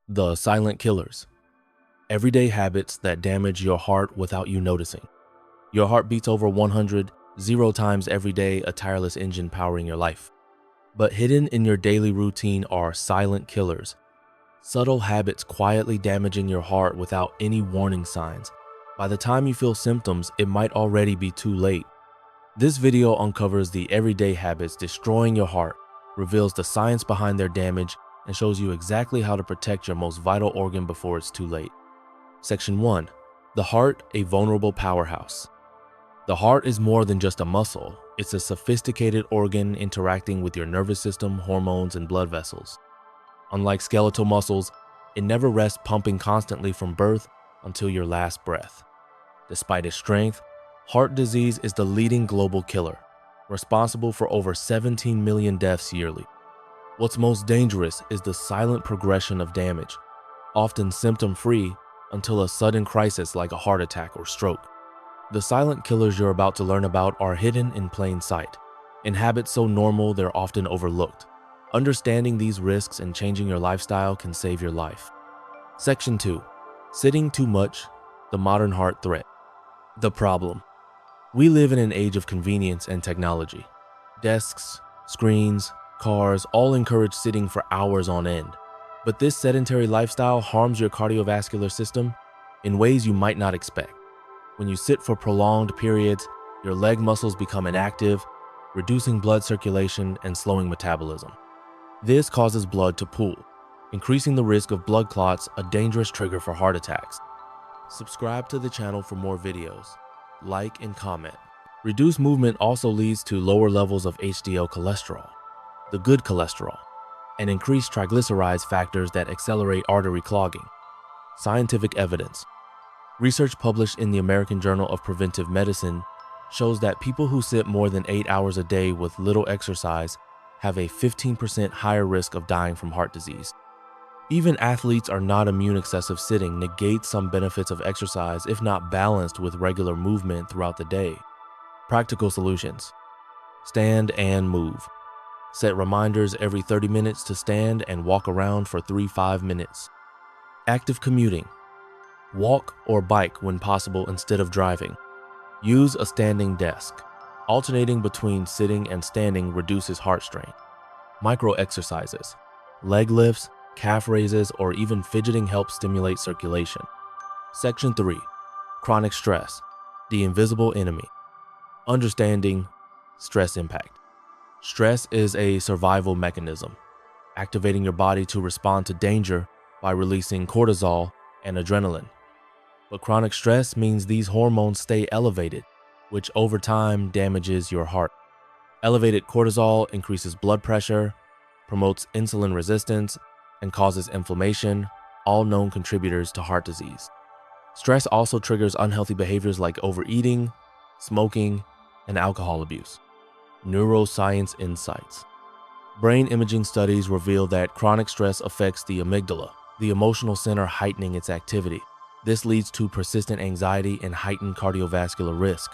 The silent killers. Everyday habits that damage your heart without you noticing. Your heart beats over 100, 0 times every day, a tireless engine powering your life. But hidden in your daily routine are silent killers. Subtle habits quietly damaging your heart without any warning signs. By the time you feel symptoms, it might already be too late. This video uncovers the everyday habits destroying your heart, reveals the science behind their damage, and shows you exactly how to protect your most vital organ before it's too late. Section 1. The heart, a vulnerable powerhouse. The heart is more than just a muscle. It's a sophisticated organ interacting with your nervous system, hormones, and blood vessels. Unlike skeletal muscles, it never rests, pumping constantly from birth until your last breath. Despite its strength, heart disease is the leading global killer, responsible for over 17 million deaths yearly. What's most dangerous is the silent progression of damage, often symptom-free until a sudden crisis like a heart attack or stroke. The silent killers you're about to learn about are hidden in plain sight, in habits so normal they're often overlooked. Understanding these risks and changing your lifestyle can save your life. Section 2. Sitting too much, the modern heart threat. The problem. We live in an age of convenience and technology. Desks, screens, cars all encourage sitting for hours on end. But this sedentary lifestyle harms your cardiovascular system in ways you might not expect. When you sit for prolonged periods, your leg muscles become inactive, reducing blood circulation and slowing metabolism. This causes blood to pool, increasing the risk of blood clots, a dangerous trigger for heart attacks. Subscribe to the channel for more videos. Like and comment. Reduced movement also leads to lower levels of HDL cholesterol, the good cholesterol, and increased triglycerides, factors that accelerate artery clogging. Scientific evidence. Research published in the American Journal of Preventive Medicine shows that people who sit more than 8 hours a day with little exercise have a 15% higher risk of dying from heart disease. Even athletes are not immune. Excessive sitting negates some benefits of exercise if not balanced with regular movement throughout the day. Practical solutions. Stand and move. Set reminders every 30 minutes to stand and walk around for 3-5 minutes. Active commuting. Walk or bike when possible instead of driving. Use a standing desk. Alternating between sitting and standing reduces heart strain. Micro exercises. Leg lifts, calf raises, or even fidgeting help stimulate circulation. Section 3. Chronic stress, the invisible enemy. Understanding stress impact. Stress is a survival mechanism, activating your body to respond to danger by releasing cortisol and adrenaline. But chronic stress means these hormones stay elevated, which over time damages your heart. Elevated cortisol increases blood pressure, promotes insulin resistance, and causes inflammation, all known contributors to heart disease. Stress also triggers unhealthy behaviors like overeating, smoking, and alcohol abuse. Neuroscience insights. Brain imaging studies reveal that chronic stress affects the amygdala, the emotional center, heightening its activity. This leads to persistent anxiety and heightened cardiovascular risk.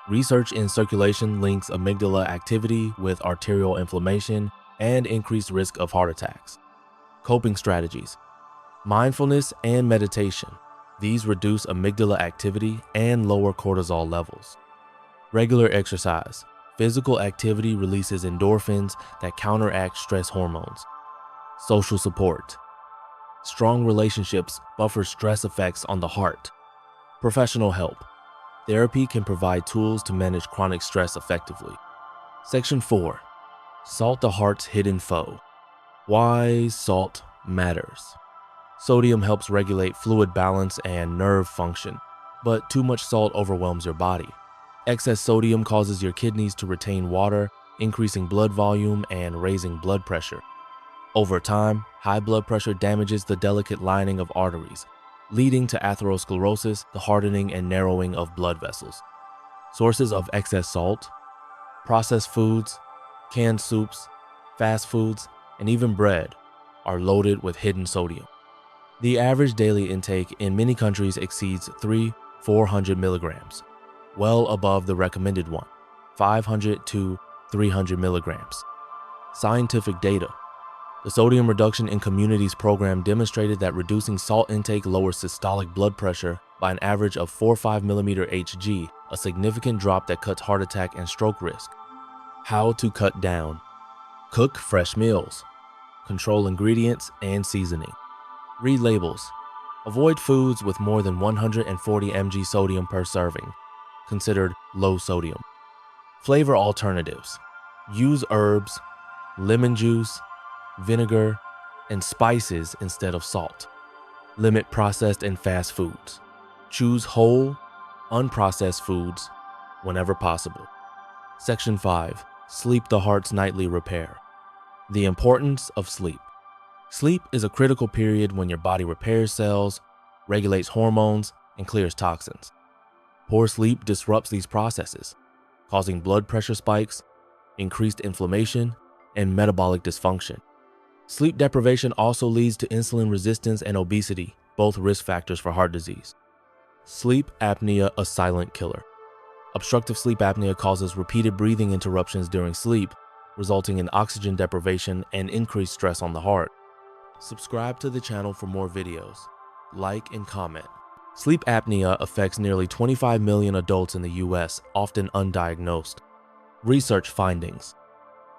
Research in circulation links amygdala activity with arterial inflammation and increased risk of heart attacks. Coping strategies. Mindfulness and meditation. These reduce amygdala activity and lower cortisol levels. Regular exercise. Physical activity releases endorphins that counteract stress hormones. Social support. Strong relationships buffer stress effects on the heart. Professional help. Therapy can provide tools to manage chronic stress effectively. Section 4. Salt, the heart's hidden foe. Why salt matters. Sodium helps regulate fluid balance and nerve function, but too much salt overwhelms your body. Excess sodium causes your kidneys to retain water, increasing blood volume and raising blood pressure. Over time, high blood pressure damages the delicate lining of arteries, leading to atherosclerosis, the hardening and narrowing of blood vessels. Sources of excess salt. Processed foods, canned soups, fast foods, and even bread are loaded with hidden sodium. The average daily intake in many countries exceeds 300-400 milligrams, well above the recommended one, 500 to 300 milligrams. Scientific data. The Sodium Reduction in Communities program demonstrated that reducing salt intake lowers systolic blood pressure by an average of 4-5 mm Hg, a significant drop that cuts heart attack and stroke risk. How to cut down. Cook fresh meals. Control ingredients and seasoning. Read labels. Avoid foods with more than 140 mg sodium per serving, considered low sodium. Flavor alternatives. Use herbs, lemon juice, vinegar, and spices instead of salt. Limit processed and fast foods. Choose whole, unprocessed foods whenever possible. Section 5. Sleep the heart's nightly repair. The importance of sleep. Sleep is a critical period when your body repairs cells, regulates hormones, and clears toxins. Poor sleep disrupts these processes, causing blood pressure spikes, increased inflammation, and metabolic dysfunction. Sleep deprivation also leads to insulin resistance and obesity, both risk factors for heart disease. Sleep apnea, a silent killer. Obstructive sleep apnea causes repeated breathing interruptions during sleep, resulting in oxygen deprivation and increased stress on the heart. Subscribe to the channel for more videos. Like and comment. Sleep apnea affects nearly 25 million adults in the US, often undiagnosed. Research findings.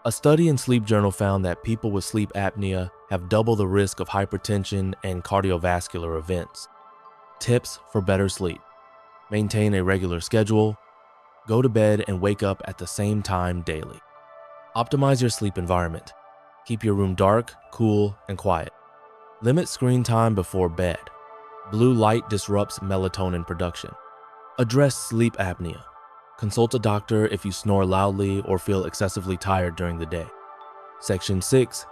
A study in Sleep Journal found that people with sleep apnea have double the risk of hypertension and cardiovascular events. Tips for better sleep. Maintain a regular schedule. Go to bed and wake up at the same time daily. Optimize your sleep environment. Keep your room dark, cool, and quiet. Limit screen time before bed. Blue light disrupts melatonin production. Address sleep apnea. Consult a doctor if you snore loudly or feel excessively tired during the day. Section 6.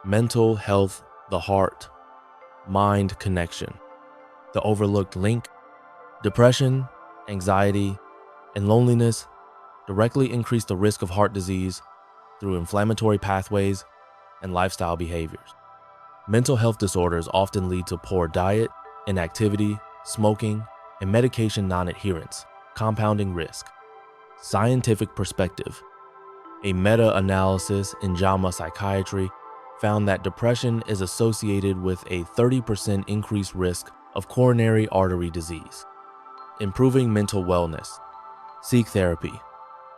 Mental health, the heart, mind connection. The overlooked link. Depression, anxiety, and loneliness directly increase the risk of heart disease through inflammatory pathways and lifestyle behaviors. Mental health disorders often lead to poor diet, inactivity, smoking, and medication non-adherence, compounding risk. Scientific perspective. A meta-analysis in JAMA Psychiatry found that depression is associated with a 30% increased risk of coronary artery disease. Improving mental wellness. Seek therapy.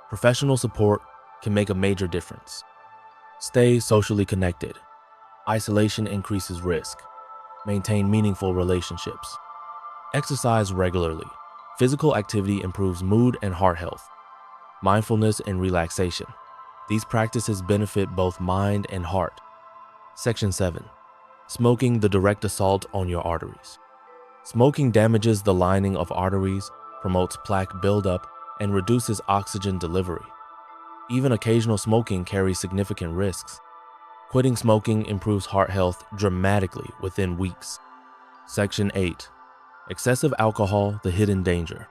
Professional support can make a major difference. Stay socially connected. Isolation increases risk. Maintain meaningful relationships. Exercise regularly. Physical activity improves mood and heart health. Mindfulness and relaxation. These practices benefit both mind and heart. Section 7. Smoking, the direct assault on your arteries. Smoking damages the lining of arteries, promotes plaque buildup, and reduces oxygen delivery. Even occasional smoking carries significant risks. Quitting smoking improves heart health dramatically within weeks. Section 8. Excessive alcohol, the hidden danger.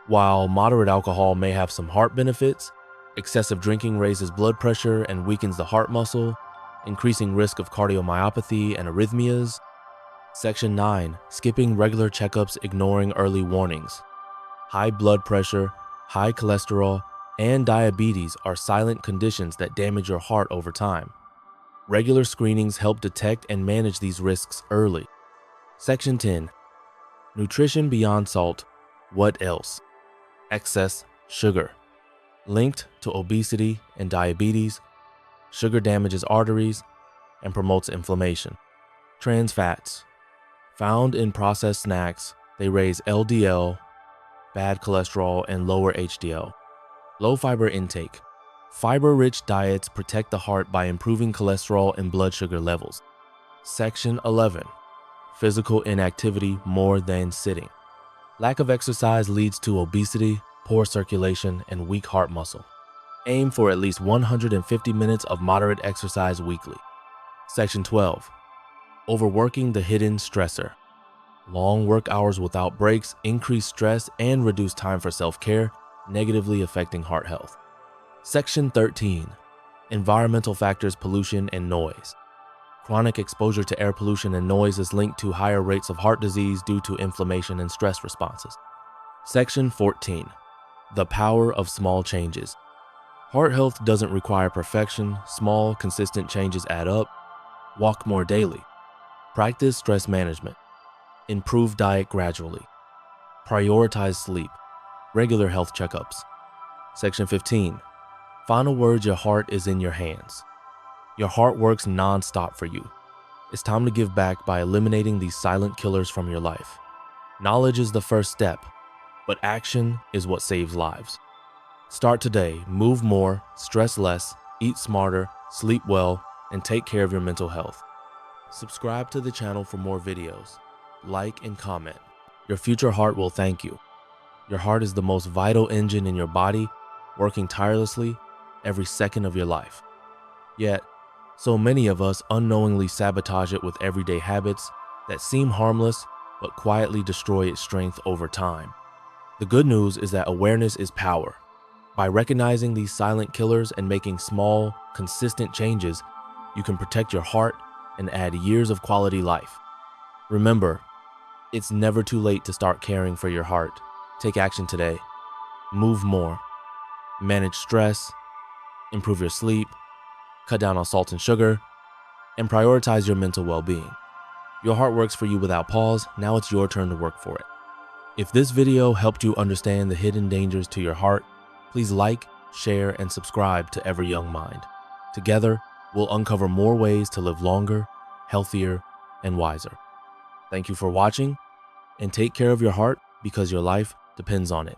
While moderate alcohol may have some heart benefits, excessive drinking raises blood pressure and weakens the heart muscle, increasing risk of cardiomyopathy and arrhythmias. Section 9. Skipping regular checkups, ignoring early warnings. High blood pressure, high cholesterol, and diabetes are silent conditions that damage your heart over time. Regular screenings help detect and manage these risks early. Section 10. Nutrition beyond salt. What else? Excess sugar. Linked to obesity and diabetes, sugar damages arteries and promotes inflammation. Trans fats. Found in processed snacks, they raise LDL, bad cholesterol, and lower HDL. Low fiber intake. Fiber-rich diets protect the heart by improving cholesterol and blood sugar levels. Section 11. Physical inactivity more than sitting. Lack of exercise leads to obesity, poor circulation, and weak heart muscle. Aim for at least 150 minutes of moderate exercise weekly. Section 12. Overworking, the hidden stressor. Long work hours without breaks increase stress and reduce time for self-care, negatively affecting heart health. Section 13. Environmental factors, pollution, and noise. Chronic exposure to air pollution and noise is linked to higher rates of heart disease due to inflammation and stress responses. Section 14. The power of small changes. Heart health doesn't require perfection. Small, consistent changes add up. Walk more daily. Practice stress management. Improve diet gradually. Prioritize sleep. Regular health checkups. Section 15. Final words: your heart is in your hands. Your heart works non-stop for you. It's time to give back by eliminating these silent killers from your life. Knowledge is the first step, but action is what saves lives. Start today. Move more, stress less, eat smarter, sleep well, and take care of your mental health. Subscribe to the channel for more videos. Like and comment. Your future heart will thank you. Your heart is the most vital engine in your body, working tirelessly every second of your life. Yet, so many of us unknowingly sabotage it with everyday habits that seem harmless but quietly destroy its strength over time. The good news is that awareness is power. By recognizing these silent killers and making small, consistent changes, you can protect your heart and add years of quality life. Remember, it's never too late to start caring for your heart. Take action today. Move more. Manage stress. Improve your sleep. Cut down on salt and sugar. And prioritize your mental well-being. Your heart works for you without pause. Now it's your turn to work for it. If this video helped you understand the hidden dangers to your heart, please like, share, and subscribe to EverYoungMind. Together, we'll uncover more ways to live longer, healthier, and wiser. Thank you for watching, and take care of your heart because your life depends on it.